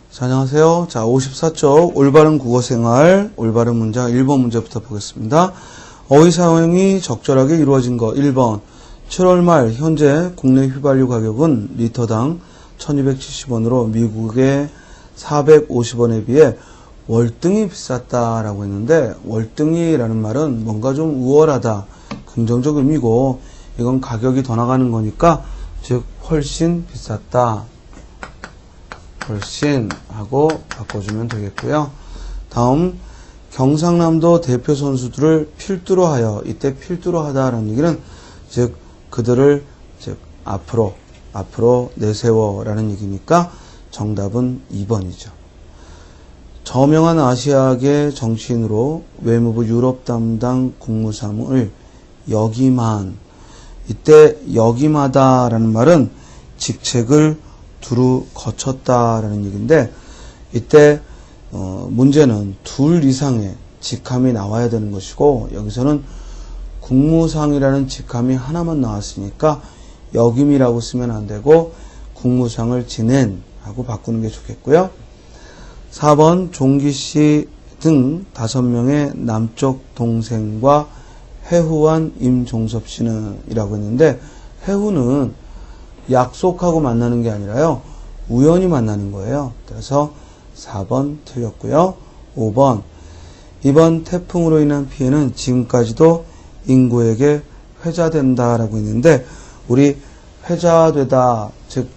자, 안녕하세요. 자, 54쪽 올바른 국어생활, 올바른 문장 1번 문제부터 보겠습니다. 어휘 사용이 적절하게 이루어진 거 1번. 7월 말 현재 국내 휘발유 가격은 리터당 1270원으로 미국의 450원에 비해 월등히 비쌌다라고 했는데, 월등히라는 말은 뭔가 좀 우월하다, 긍정적 의미고, 이건 가격이 더 나가는 거니까, 즉 훨씬 비쌌다, 훨씬 하고 바꿔주면 되겠고요. 다음, 경상남도 대표 선수들을 필두로 하여, 이때 필두로 하다라는 얘기는 즉 그들을 즉 앞으로 내세워라는 얘기니까 정답은 2번이죠. 저명한 아시아계 정치인으로 외무부 유럽 담당 국무사무을 역임한, 이때 역임하다라는 말은 직책을 두루 거쳤다라는 얘기인데, 이때 문제는 둘 이상의 직함이 나와야 되는 것이고, 여기서는 국무상이라는 직함이 하나만 나왔으니까 역임이라고 쓰면 안 되고 국무상을 지낸 하고 바꾸는 게 좋겠고요. 4번 종기씨 등 5명의 남쪽 동생과 해후한 임종섭씨는 이라고 했는데, 해후는 약속하고 만나는 게 아니라요, 우연히 만나는 거예요. 그래서 4번 틀렸고요. 5번, 이번 태풍으로 인한 피해는 지금까지도 인구에게 회자된다라고 했는데, 우리 회자되다, 즉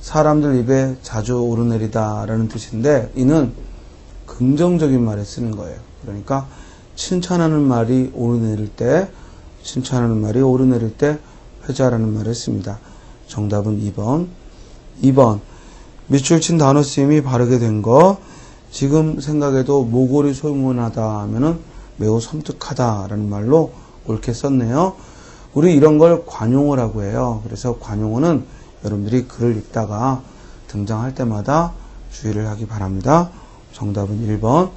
사람들 입에 자주 오르내리다라는 뜻인데, 이는 긍정적인 말에 쓰는 거예요. 그러니까 칭찬하는 말이 오르내릴 때 회자라는 말을 씁니다. 정답은 2번. 2번, 밑줄 친 단어 쓰임이 바르게 된 거, 지금 생각해도 모골이 소문하다 하면은 매우 섬뜩하다라는 말로 옳게 썼네요. 우리 이런 걸 관용어라고 해요. 그래서 관용어는 여러분들이 글을 읽다가 등장할 때마다 주의를 하기 바랍니다. 정답은 1번.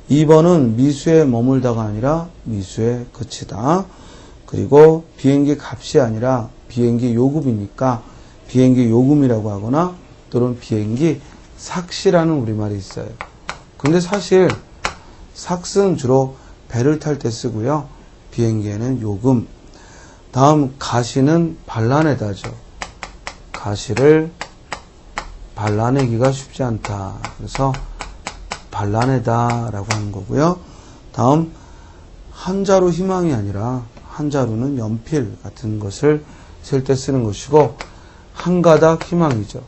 2번은 미수에 머물다가 아니라 미수에 그치다. 그리고 비행기 값이 아니라 비행기 요금이니까 비행기 요금이라고 하거나 또는 비행기 삭시라는 우리말이 있어요. 근데 사실 삭스는 주로 배를 탈 때 쓰고요. 비행기에는 요금. 다음 가시는 발라내다죠. 가시를 발라내기가 쉽지 않다. 그래서 발라내다라고 하는 거고요. 다음, 한자로 희망이 아니라 한자로는 연필 같은 것을 쓸 때 쓰는 것이고, 한가닥 희망이죠.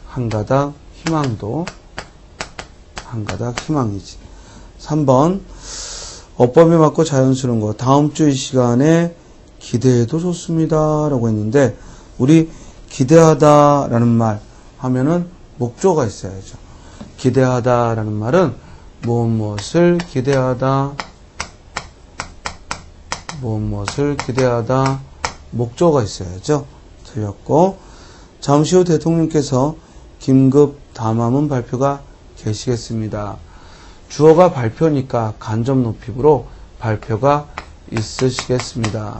한가닥 희망도 한가닥 희망이지. 3번, 어법에 맞고 자연스러운 거. 다음 주 이 시간에 기대해도 좋습니다 라고 했는데, 우리 기대하다 라는 말 하면은 목조가 있어야죠. 기대하다 라는 말은 무엇을 기대하다, 목조가 있어야죠. 틀렸고, 잠시 후 대통령께서 긴급 담화문 발표가 계시겠습니다. 주어가 발표니까 간접 높임으로 발표가 있으시겠습니다.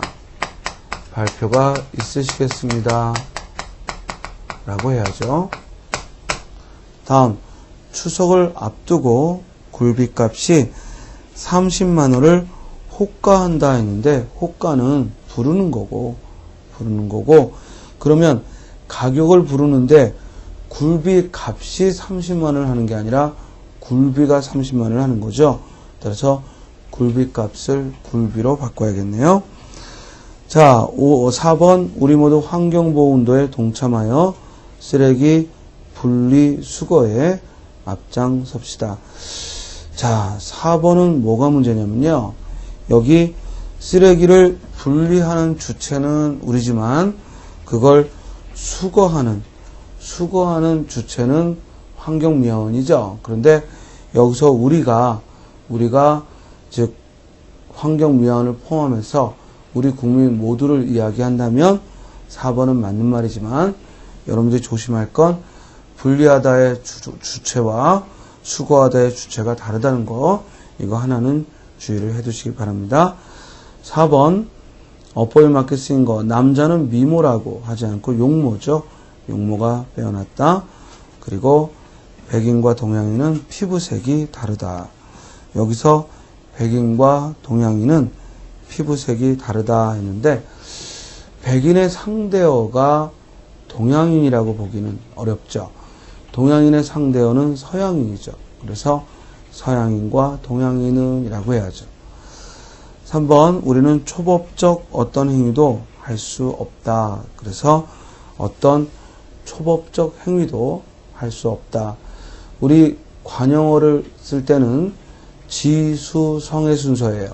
라고 해야죠. 다음, 추석을 앞두고 굴비값이 30만 원을 호가한다 했는데, 호가는 부르는 거고, 그러면 가격을 부르는데 굴비 값이 30만 원을 하는 게 아니라 굴비가 30만 원을 하는 거죠. 따라서 굴비 값을 굴비로 바꿔야겠네요. 자, 4번, 우리 모두 환경보호운동에 동참하여 쓰레기 분리수거에 앞장섭시다. 자, 4번은 뭐가 문제냐면요, 여기 쓰레기를 분리하는 주체는 우리지만 그걸 수거하는 주체는 환경미화원이죠. 그런데 여기서 우리가 즉 환경미화원을 포함해서 우리 국민 모두를 이야기한다면 4번은 맞는 말이지만, 여러분들이 조심할 건 분리하다의 주체와 수거하다의 주체가 다르다는 거, 이거 하나는 주의를 해두시기 바랍니다. 4번, 어법에 맞게 쓰인 거, 남자는 미모라고 하지 않고 용모죠. 용모가 빼어났다. 그리고 백인과 동양인은 피부색이 다르다. 여기서 백인과 동양인은 피부색이 다르다 했는데 백인의 상대어가 동양인이라고 보기는 어렵죠. 동양인의 상대어는 서양인이죠. 그래서 서양인과 동양인은 이라고 해야죠. 3번 우리는 초법적 어떤 행위도 할 수 없다. 그래서 어떤 초법적 행위도 할 수 없다. 우리 관용어를 쓸 때는 지수성의 순서예요.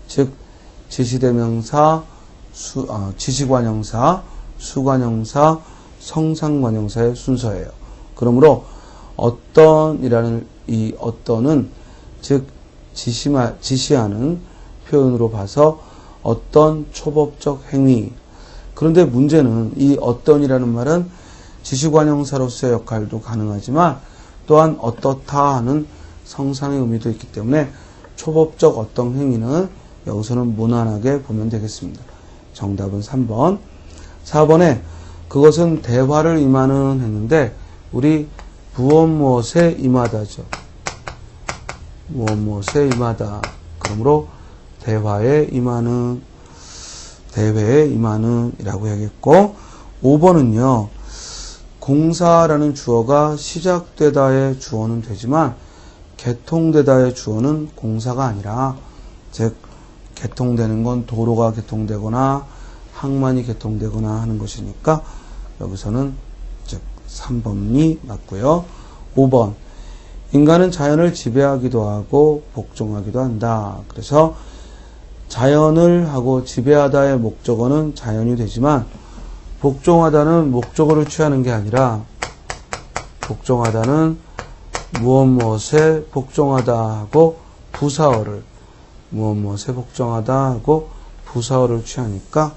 즉 지시대명사, 지시관형사, 수관형사, 성상관형사의 순서예요. 그러므로 어떤이라는 이 어떤은 즉 지시하는 표현으로 봐서 어떤 초법적 행위. 그런데 문제는 이 어떤이라는 말은 지시관형사로서의 역할도 가능하지만 또한 어떻다 하는 성상의 의미도 있기 때문에 초법적 어떤 행위는 여기서는 무난하게 보면 되겠습니다. 정답은 3번. 4번에 그것은 대화를 임하는 했는데 우리 무엇무엇에 임하다죠. 무엇무엇에 임하다. 그러므로 대화에 임하는, 대회에 임하는 이라고 해야겠고 5번은요. 공사라는 주어가 시작되다의 주어는 되지만 개통되다의 주어는 공사가 아니라 즉 개통되는 건 도로가 개통되거나 항만이 개통되거나 하는 것이니까 여기서는 즉 3번이 맞고요. 5번 인간은 자연을 지배하기도 하고 복종하기도 한다. 그래서 자연을 하고 지배하다의 목적어는 자연이 되지만 복종하다는 목적어를 취하는 게 아니라 복종하다는 무엇무엇에 복종하다 하고 부사어를 무엇무엇에 복종하다 하고 부사어를 취하니까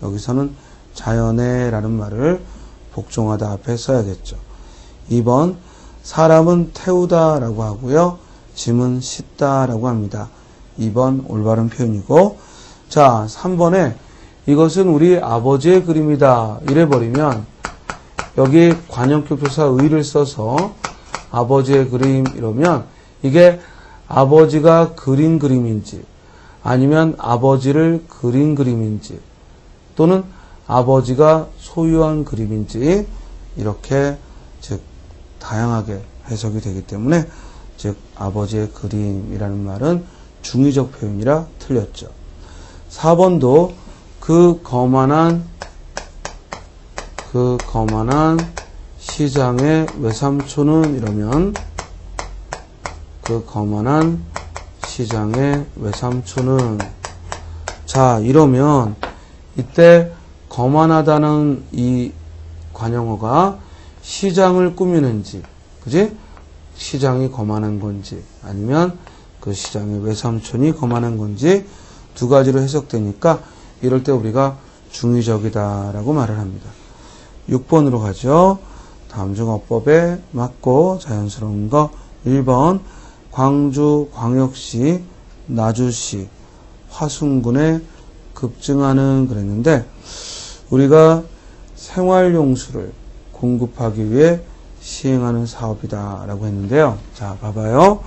여기서는 자연에 라는 말을 복종하다 앞에 써야겠죠. 2번 사람은 태우다 라고 하고요. 짐은 싣다 라고 합니다. 2번 올바른 표현이고 자 3번에 이것은 우리 아버지의 그림이다 이래버리면 여기 관형격 조사 의를 써서 아버지의 그림 이러면 이게 아버지가 그린 그림인지 아니면 아버지를 그린 그림인지 또는 아버지가 소유한 그림인지 이렇게 즉 다양하게 해석이 되기 때문에 즉 아버지의 그림이라는 말은 중의적 표현이라 틀렸죠. 4번도 그 거만한 시장의 외삼촌은 이러면 그 거만한 시장의 외삼촌은 자 이러면 이때 거만하다는 이 관용어가 시장을 꾸미는지 그지? 시장이 거만한 건지 아니면 그 시장의 외삼촌이 거만한 건지 두 가지로 해석되니까 이럴 때 우리가 중의적이다라고 말을 합니다. 6번으로 가죠. 다음 중 어법에 맞고 자연스러운 거 1번 광주 광역시 나주시 화순군에 급증하는 그랬는데 우리가 생활용수를 공급하기 위해 시행하는 사업이다 라고 했는데요. 자 봐봐요.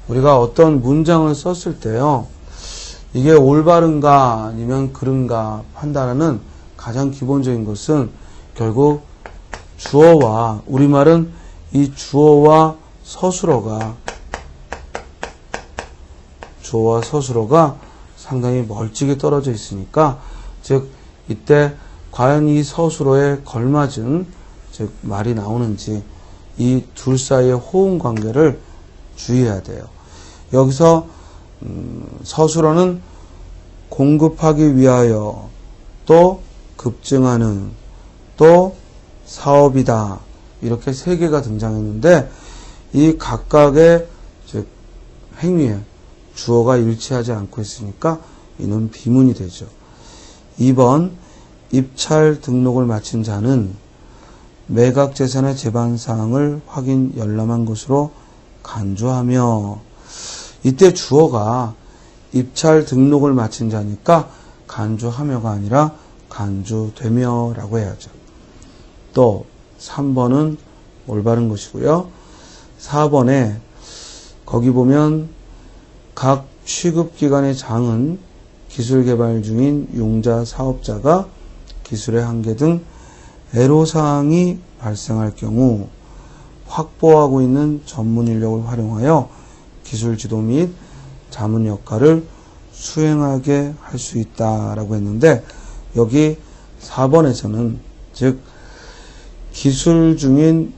우리가 어떤 문장을 썼을 때요. 이게 올바른가 아니면 그른가 판단하는 가장 기본적인 것은 결국 주어와 우리말은 이 주어와 서술어가 상당히 멀찍이 떨어져 있으니까 즉 이때 과연 이 서술어에 걸맞은 즉 말이 나오는지 이 둘 사이의 호응 관계를 주의해야 돼요. 여기서 서술어는 공급하기 위하여 또 급증하는 또 사업이다 이렇게 세 개가 등장했는데 이 각각의 즉 행위에 주어가 일치하지 않고 있으니까 이는 비문이 되죠. 2번 입찰 등록을 마친 자는 매각재산의 재반사항을 확인 열람한 것으로 간주하며 이때 주어가 입찰 등록을 마친 자니까 간주하며가 아니라 간주되며 라고 해야죠. 또 3번은 올바른 것이고요. 4번에 거기 보면 각 취급기관의 장은 기술개발 중인 용자 사업자가 기술의 한계 등 애로사항이 발생할 경우 확보하고 있는 전문 인력을 활용하여 기술 지도 및 자문 역할을 수행하게 할 수 있다라고 했는데, 여기 4번에서는 즉 기술 중인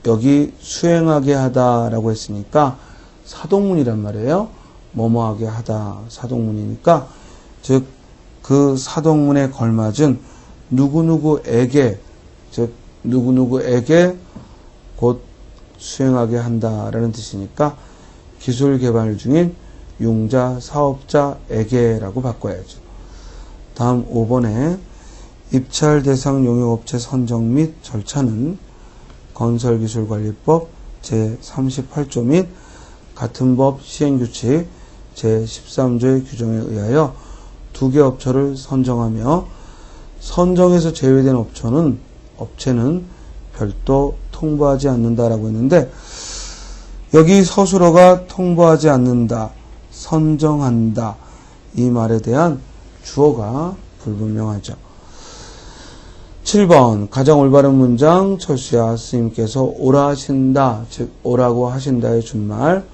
여기 수행하게 하다라고 했으니까 사동문이란 말이에요. 뭐뭐하게 하다 사동문이니까, 즉 그 사동문에 걸맞은 누구누구에게, 즉 누구누구에게 곧 수행하게 한다라는 뜻이니까 기술 개발 중인 용자 사업자에게라고 바꿔야죠. 다음 5번에 입찰 대상 용역업체 선정 및 절차는 건설기술관리법 제38조 및 같은 법 시행규칙 제13조의 규정에 의하여 2개 업체를 선정하며 선정에서 제외된 업체는 별도 통보하지 않는다라고 했는데, 여기 서술어가 통보하지 않는다, 선정한다 이 말에 대한 주어가 불분명하죠. 7번 가장 올바른 문장 철수야 스님께서 오라 하신다, 즉 오라고 하신다의 준말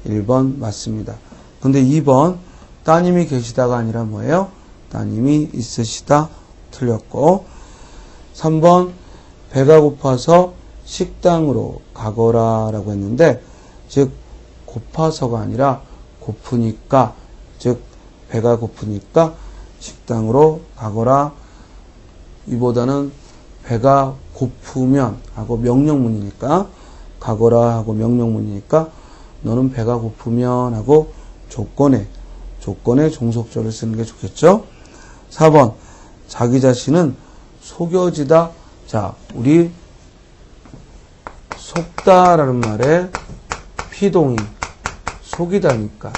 1번 맞습니다. 근데 2번 따님이 계시다가 아니라 뭐예요? 따님이 있으시다 틀렸고, 3번 배가 고파서 식당으로 가거라 라고 했는데, 즉 고파서가 아니라 고프니까, 즉 배가 고프니까 식당으로 가거라. 이보다는 배가 고프면 하고 명령문이니까, 가거라 하고 명령문이니까 너는 배가 고프면 하고 조건에 종속절을 쓰는 게 좋겠죠. 4번 자기 자신은 속여지다. 자, 우리 속다라는 말에 피동이 속이다니까,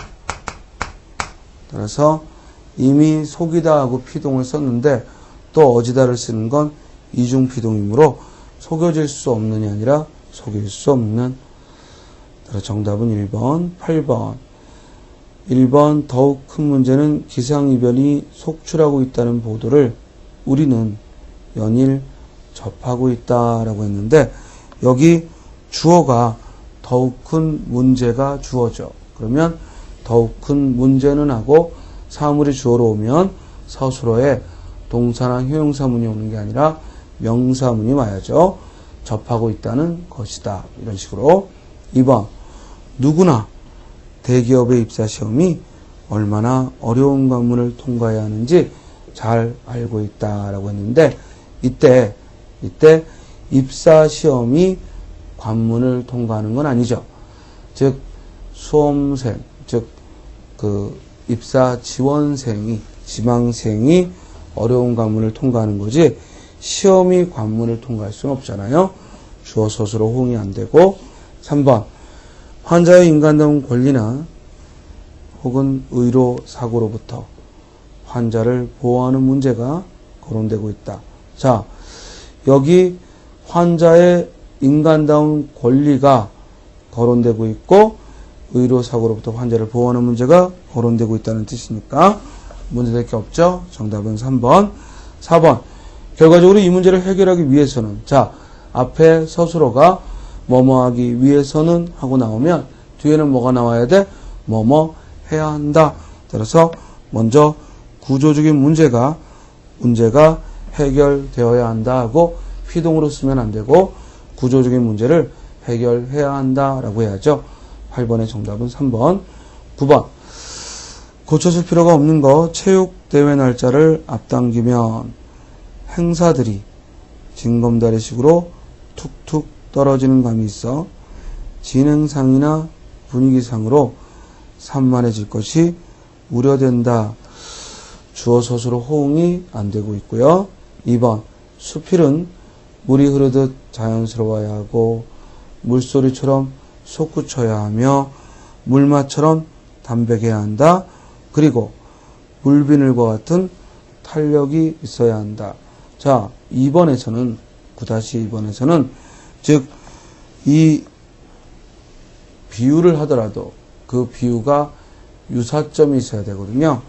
따라서 이미 속이다 하고 피동을 썼는데 또 어지다를 쓰는 건 이중피동이므로 속여질 수 없는이 아니라 속일 수 없는. 따라서 정답은 1번, 8번. 1번 더욱 큰 문제는 기상이변이 속출하고 있다는 보도를 우리는 연일 접하고 있다라고 했는데, 여기 주어가 더욱 큰 문제가 주어죠. 그러면 더욱 큰 문제는 하고 사물이 주어로 오면 서술어에 동사나 형용사문이 오는 게 아니라 명사문이 와야죠. 접하고 있다는 것이다, 이런 식으로. 2번 누구나 대기업의 입사시험이 얼마나 어려운 관문을 통과해야 하는지 잘 알고 있다라고 했는데, 이때 입사시험이 관문을 통과하는 건 아니죠. 즉 수험생, 즉 그 입사 지원생이, 지망생이 어려운 관문을 통과하는 거지 시험이 관문을 통과할 수는 없잖아요. 주어 서술어 호응이 안 되고. 3번 환자의 인간다운 권리나 혹은 의료 사고로부터 환자를 보호하는 문제가 거론되고 있다. 자, 여기 환자의 인간다운 권리가 거론되고 있고 의료 사고로부터 환자를 보호하는 문제가 거론되고 있다는 뜻이니까 문제될 게 없죠. 정답은 3번. 4번 결과적으로 이 문제를 해결하기 위해서는, 자, 앞에 서술어가 뭐뭐하기 위해서는 하고 나오면 뒤에는 뭐가 나와야 돼? 뭐뭐 해야 한다. 따라서 먼저 구조적인 문제가 해결되어야 한다 하고 피동으로 쓰면 안 되고 구조적인 문제를 해결해야 한다라고 해야죠. 8번의 정답은 3번. 9번 고쳐줄 필요가 없는 거 체육대회 날짜를 앞당기면 행사들이 징검다리식으로 툭툭 떨어지는 감이 있어 진행상이나 분위기상으로 산만해질 것이 우려된다. 주어 서술어 호응이 안 되고 있고요. 2번 수필은 물이 흐르듯 자연스러워야 하고 물소리처럼 솟구쳐야 하며 물맛처럼 담백해야 한다. 그리고 물비늘과 같은 탄력이 있어야 한다. 자, 2번에서는 9-2번에서는 즉 이 비유를 하더라도 그 비유가 유사점이 있어야 되거든요.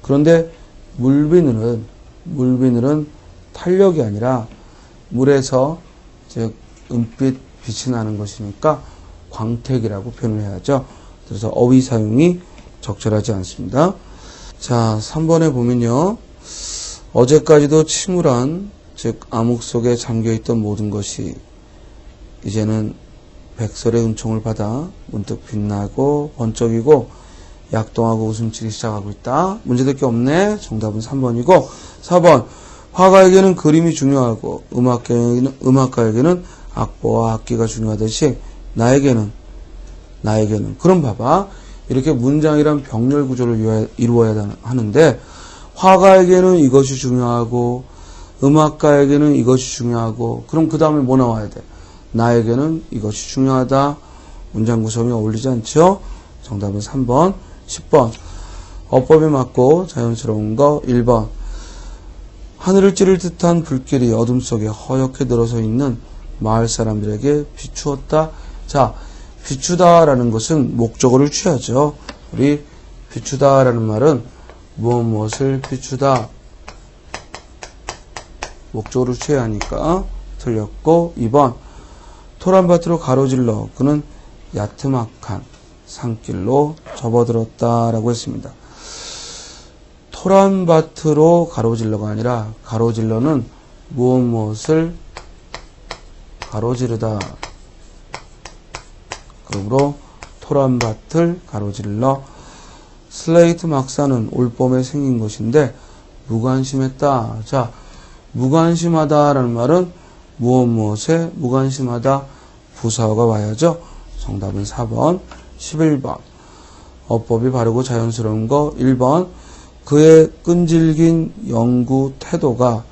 그런데 물비늘은 탄력이 아니라 물에서 즉 은빛 빛이 나는 것이니까 광택이라고 표현을 해야죠. 그래서 어휘 사용이 적절하지 않습니다. 자, 3번에 보면요. 어제까지도 침울한 즉 암흑 속에 잠겨있던 모든 것이 이제는 백설의 은총을 받아 문득 빛나고 번쩍이고 약동하고 웃음치기 시작하고 있다. 문제될 게 없네. 정답은 3번이고 4번 화가에게는 그림이 중요하고 음악가에게는 악보와 악기가 중요하듯이 나에게는 그럼 봐봐. 이렇게 문장이란 병렬 구조를 이루어야 하는데 화가에게는 이것이 중요하고 음악가에게는 이것이 중요하고 그럼 그 다음에 뭐 나와야 돼? 나에게는 이것이 중요하다. 문장 구성이 어울리지 않죠? 정답은 3번. 10번 어법에 맞고 자연스러운 거 1번 하늘을 찌를 듯한 불길이 어둠 속에 허옇게 늘어서 있는 마을 사람들에게 비추었다. 자, 비추다라는 것은 목적어를 취하죠. 우리 비추다라는 말은 무엇을 비추다 목적어를 취해야 하니까 틀렸고 2번 토란밭으로 가로질러 그는 야트막한 산길로 접어들었다라고 했습니다. 토란밭으로 가로질러가 아니라 가로질러는 무엇을 가로지르다. 그러므로 토란밭을 가로질러 슬레이트 막사는 올봄에 생긴 것인데 무관심했다. 자, 무관심하다라는 말은 무엇에 무관심하다 부사어가 와야죠. 정답은 4번. 11번 어법이 바르고 자연스러운 거 1번 그의 끈질긴 연구 태도가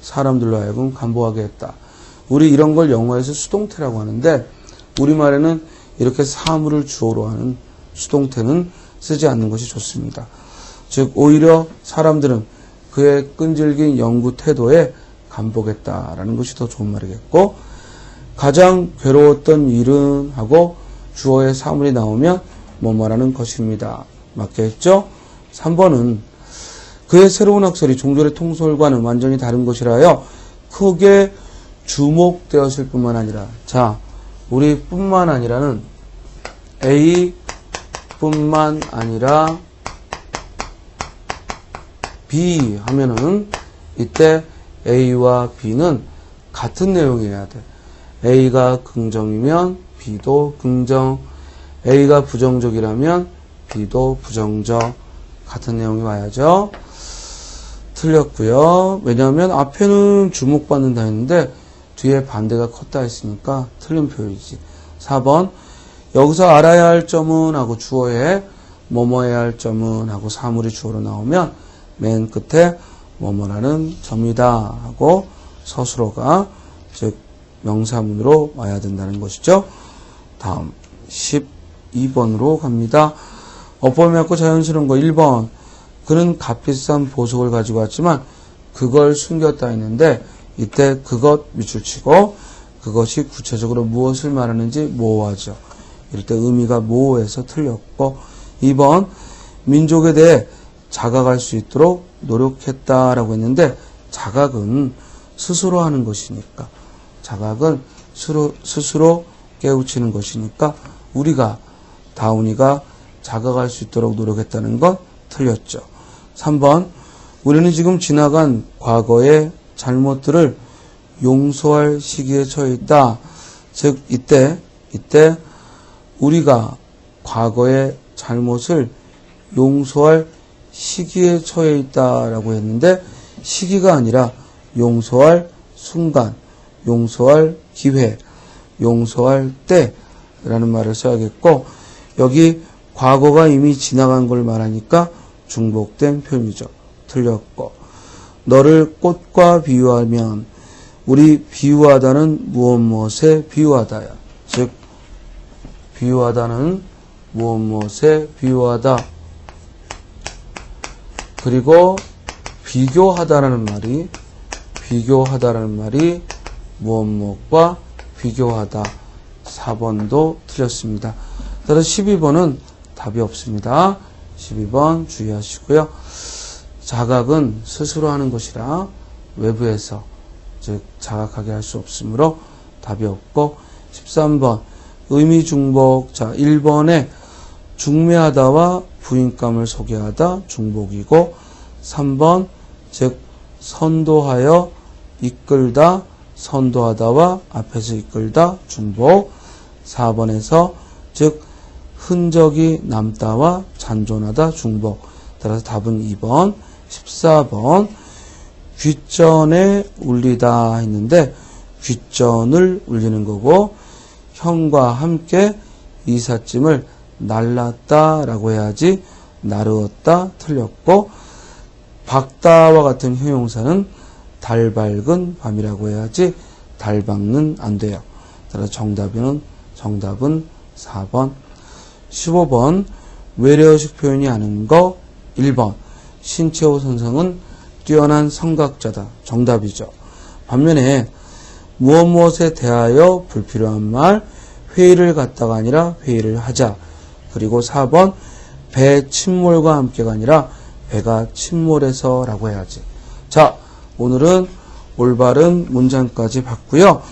사람들로 하여금 간보하게 했다. 우리 이런 걸 영어에서 수동태라고 하는데 우리말에는 이렇게 사물을 주어로 하는 수동태는 쓰지 않는 것이 좋습니다. 즉 오히려 사람들은 그의 끈질긴 연구 태도에 간보겠다라는 것이 더 좋은 말이겠고 가장 괴로웠던 일은 하고 주어의 사물이 나오면 뭐 말하는 것입니다. 맞겠죠? 3번은 그의 새로운 학설이 종졸의 통솔과는 완전히 다른 것이라여 크게 주목되었을 뿐만 아니라 자, 우리 뿐만 아니라는 A 뿐만 아니라 B 하면은 이때 A와 B는 같은 내용이어야 돼. A가 긍정이면 B도 긍정, A가 부정적이라면 B도 부정적. 같은 내용이 와야죠. 틀렸고요. 왜냐하면 앞에는 주목받는다 했는데 뒤에 반대가 컸다 했으니까 틀린 표현이지. 4번 여기서 알아야 할 점은 하고 주어에 뭐뭐해야 할 점은 하고 사물이 주어로 나오면 맨 끝에 뭐뭐라는 점이다 하고 서술어가 즉 명사문으로 와야 된다는 것이죠. 다음 12번으로 갑니다. 어법에 맞고 자연스러운 거 1번 그는 값비싼 보석을 가지고 왔지만 그걸 숨겼다 했는데 이때 그것 밑줄치고 그것이 구체적으로 무엇을 말하는지 모호하죠. 이럴 때 의미가 모호해서 틀렸고 2번 민족에 대해 자각할 수 있도록 노력했다라고 했는데 자각은 스스로 하는 것이니까 자각은 스스로 깨우치는 것이니까 우리가 다운이가 자각할 수 있도록 노력했다는 건 틀렸죠. 3번 우리는 지금 지나간 과거의 잘못들을 용서할 시기에 처해 있다. 즉 이때 우리가 과거의 잘못을 용서할 시기에 처해 있다라고 했는데 시기가 아니라 용서할 순간, 용서할 기회, 용서할 때라는 말을 써야겠고 여기 과거가 이미 지나간 걸 말하니까 중복된 표현이죠. 틀렸고 너를 꽃과 비유하면 우리 비유하다는 무엇에 비유하다야. 즉 비유하다는 무엇에 비유하다. 그리고 비교하다라는 말이 무엇과 비교하다. 4번도 틀렸습니다. 따라서 12번은 답이 없습니다. 12번 주의하시고요. 자각은 스스로 하는 것이라 외부에서 즉 자각하게 할 수 없으므로 답이 없고 13번 의미중복. 자, 1번에 중매하다와 부인감을 소개하다 중복이고 3번 즉 선도하여 이끌다 선도하다와 앞에서 이끌다 중복. 4번에서 즉 흔적이 남다와 잔존하다 중복. 따라서 답은 2번. 14번 귓전에 울리다 했는데 귓전을 울리는 거고 형과 함께 이삿짐을 날랐다라고 해야지 나르었다 틀렸고 박다와 같은 형용사는 달 밝은 밤이라고 해야지 달 밝는 안 돼요. 따라서 정답은 4번. 15번 외래어식 표현이 아닌 거 1번 신채호 선생은 뛰어난 성각자다. 정답이죠. 반면에 무엇에 대하여 불필요한 말 회의를 갖다가 아니라 회의를 하자. 그리고 4번 배 침몰과 함께가 아니라 배가 침몰해서 라고 해야지. 자, 오늘은 올바른 문장까지 봤고요.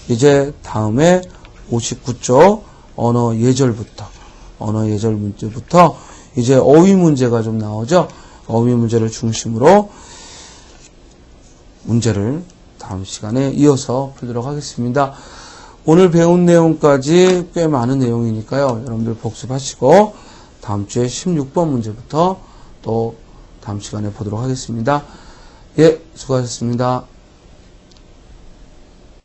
이제 다음에 59쪽 언어 예절부터 이제 어휘 문제가 좀 나오죠. 어휘 문제를 중심으로 문제를 다음 시간에 이어서 풀도록 하겠습니다. 오늘 배운 내용까지 꽤 많은 내용이니까요. 여러분들 복습하시고 다음 주에 16번 문제부터 또 다음 시간에 보도록 하겠습니다. 예, 수고하셨습니다.